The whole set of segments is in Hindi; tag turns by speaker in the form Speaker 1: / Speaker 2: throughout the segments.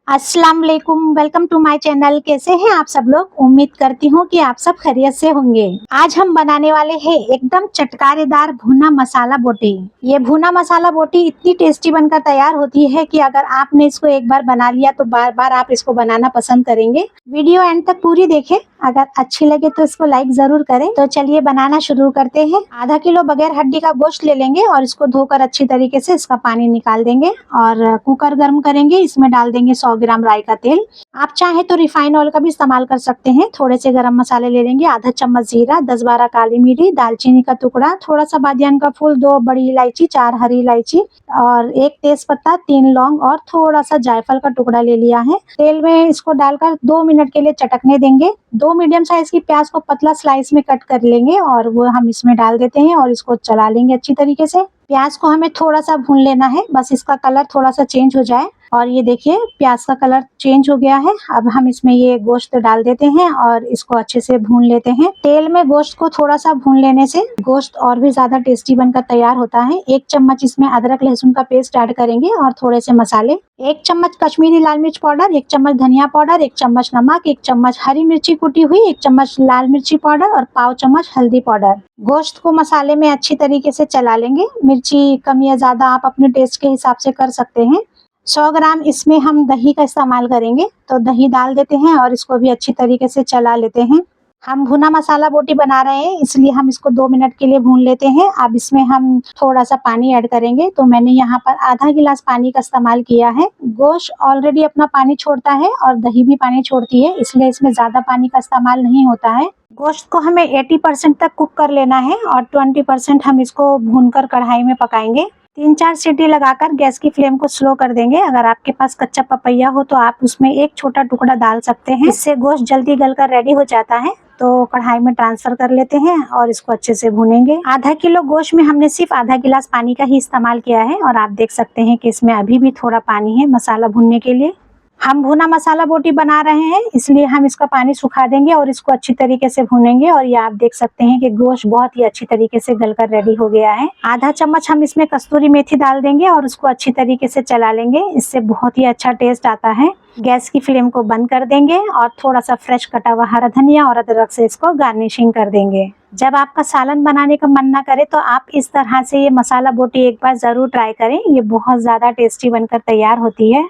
Speaker 1: अस्सलाम वालेकुम, वेलकम टू माय चैनल। कैसे हैं आप सब लोग? उम्मीद करती हूँ कि आप सब खैरियत से होंगे। आज हम बनाने वाले हैं एकदम चटकारेदार भुना मसाला बोटी। ये भुना मसाला बोटी इतनी टेस्टी बनकर तैयार होती है कि अगर आपने इसको एक बार बना लिया तो बार बार आप इसको बनाना पसंद करेंगे। वीडियो एंड तक पूरी देखें, अगर अच्छी लगे तो इसको लाइक जरूर करें। तो चलिए बनाना शुरू करते हैं। आधा किलो बगैर हड्डी का गोश्त ले लेंगे और इसको धोकर अच्छी तरीके से इसका पानी निकाल देंगे और कुकर गर्म करेंगे। इसमें डाल देंगे 100 ग्राम राई का तेल। आप चाहे तो रिफाइंड ऑयल का भी इस्तेमाल कर सकते हैं। थोड़े से गरम मसाले ले लेंगे, आधा चम्मच जीरा, 10-12 काली मिर्ची, दालचीनी का टुकड़ा, थोड़ा सा बादियान का फूल, 2 बड़ी इलायची, 4 हरी इलायची और 1 तेज पत्ता, 3 लौंग और थोड़ा सा जायफल का टुकड़ा ले लिया है। तेल में इसको डालकर 2 मिनट के लिए चटकने देंगे। 2 मीडियम साइज की प्याज को पतला स्लाइस में कट कर लेंगे और वो हम इसमें डाल देते हैं और इसको चला लेंगे अच्छी तरीके से। प्याज को हमें थोड़ा सा भून लेना है, बस इसका कलर थोड़ा सा चेंज हो जाए। और ये देखिए प्याज का कलर चेंज हो गया है। अब हम इसमें ये गोश्त डाल देते हैं और इसको अच्छे से भून लेते हैं। तेल में गोश्त को थोड़ा सा भून लेने से गोश्त और भी ज्यादा टेस्टी बनकर तैयार होता है। 1 चम्मच इसमें अदरक लहसुन का पेस्ट ऐड करेंगे और थोड़े से मसाले, 1 चम्मच कश्मीरी लाल मिर्च पाउडर, 1 चम्मच धनिया पाउडर, 1 चम्मच नमक, 1 चम्मच हरी मिर्ची कुटी हुई, 1 चम्मच लाल मिर्ची पाउडर और पाव चम्मच हल्दी पाउडर। गोश्त को मसाले में अच्छी तरीके से चला लेंगे। मिर्ची कम या ज्यादा आप अपने टेस्ट के हिसाब से कर सकते हैं। 100 ग्राम इसमें हम दही का इस्तेमाल करेंगे, तो दही डाल देते हैं और इसको भी अच्छी तरीके से चला लेते हैं। हम भुना मसाला बोटी बना रहे हैं इसलिए हम इसको 2 मिनट के लिए भून लेते हैं। अब इसमें हम थोड़ा सा पानी ऐड करेंगे, तो मैंने यहाँ पर आधा गिलास पानी का इस्तेमाल किया है। गोश्त ऑलरेडी अपना पानी छोड़ता है और दही भी पानी छोड़ती है, इसलिए इसमें ज्यादा पानी का इस्तेमाल नहीं होता है। गोश्त को हमें 80% तक कुक कर लेना है और 20% हम इसको भूनकर कढ़ाई में पकाएंगे। 3-4 सीटी लगाकर गैस की फ्लेम को स्लो कर देंगे। अगर आपके पास कच्चा पपैया हो तो आप उसमें एक छोटा टुकड़ा डाल सकते हैं, इससे गोश्त जल्दी गलकर रेडी हो जाता है। तो कढ़ाई में ट्रांसफर कर लेते हैं और इसको अच्छे से भूनेंगे। आधा किलो गोश्त में हमने सिर्फ आधा गिलास पानी का ही इस्तेमाल किया है और आप देख सकते हैं कि इसमें अभी भी थोड़ा पानी है मसाला भूनने के लिए। हम भुना मसाला बोटी बना रहे हैं इसलिए हम इसका पानी सुखा देंगे और इसको अच्छी तरीके से भूनेंगे। और ये आप देख सकते हैं कि गोश्त बहुत ही अच्छी तरीके से गलकर रेडी हो गया है। आधा चम्मच हम इसमें कस्तूरी मेथी डाल देंगे और उसको अच्छी तरीके से चला लेंगे, इससे बहुत ही अच्छा टेस्ट आता है। गैस की फ्लेम को बंद कर देंगे और थोड़ा सा फ्रेश कटा हुआ हरा धनिया और अदरक से इसको गार्निशिंग कर देंगे। जब आपका सालन बनाने का मन ना करे तो आप इस तरह से ये मसाला बोटी एक बार जरूर ट्राई करें, ये बहुत ज़्यादा टेस्टी बनकर तैयार होती है।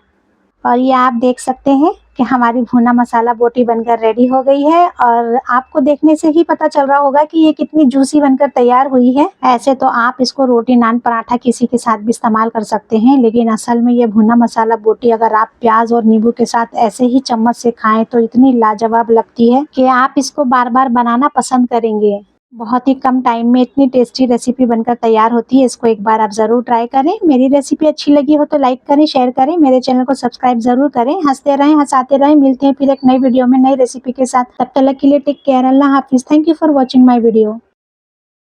Speaker 1: और ये आप देख सकते हैं कि हमारी भुना मसाला बोटी बनकर रेडी हो गई है और आपको देखने से ही पता चल रहा होगा कि ये कितनी जूसी बनकर तैयार हुई है। ऐसे तो आप इसको रोटी, नान, पराठा किसी के साथ भी इस्तेमाल कर सकते हैं, लेकिन असल में ये भुना मसाला बोटी अगर आप प्याज और नींबू के साथ ऐसे ही चम्मच से खाएं तो इतनी लाजवाब लगती है कि आप इसको बार बार बनाना पसंद करेंगे। बहुत ही कम टाइम में इतनी टेस्टी रेसिपी बनकर तैयार होती है। इसको एक बार आप ज़रूर ट्राई करें। मेरी रेसिपी अच्छी लगी हो तो लाइक करें, शेयर करें, मेरे चैनल को सब्सक्राइब ज़रूर करें। हंसते रहें, हंसाते रहें। मिलते हैं फिर एक नई वीडियो में नई रेसिपी के साथ। तब तक के लिए टेक केयर। अल्लाह हाफिज़। Thank you for watching my video.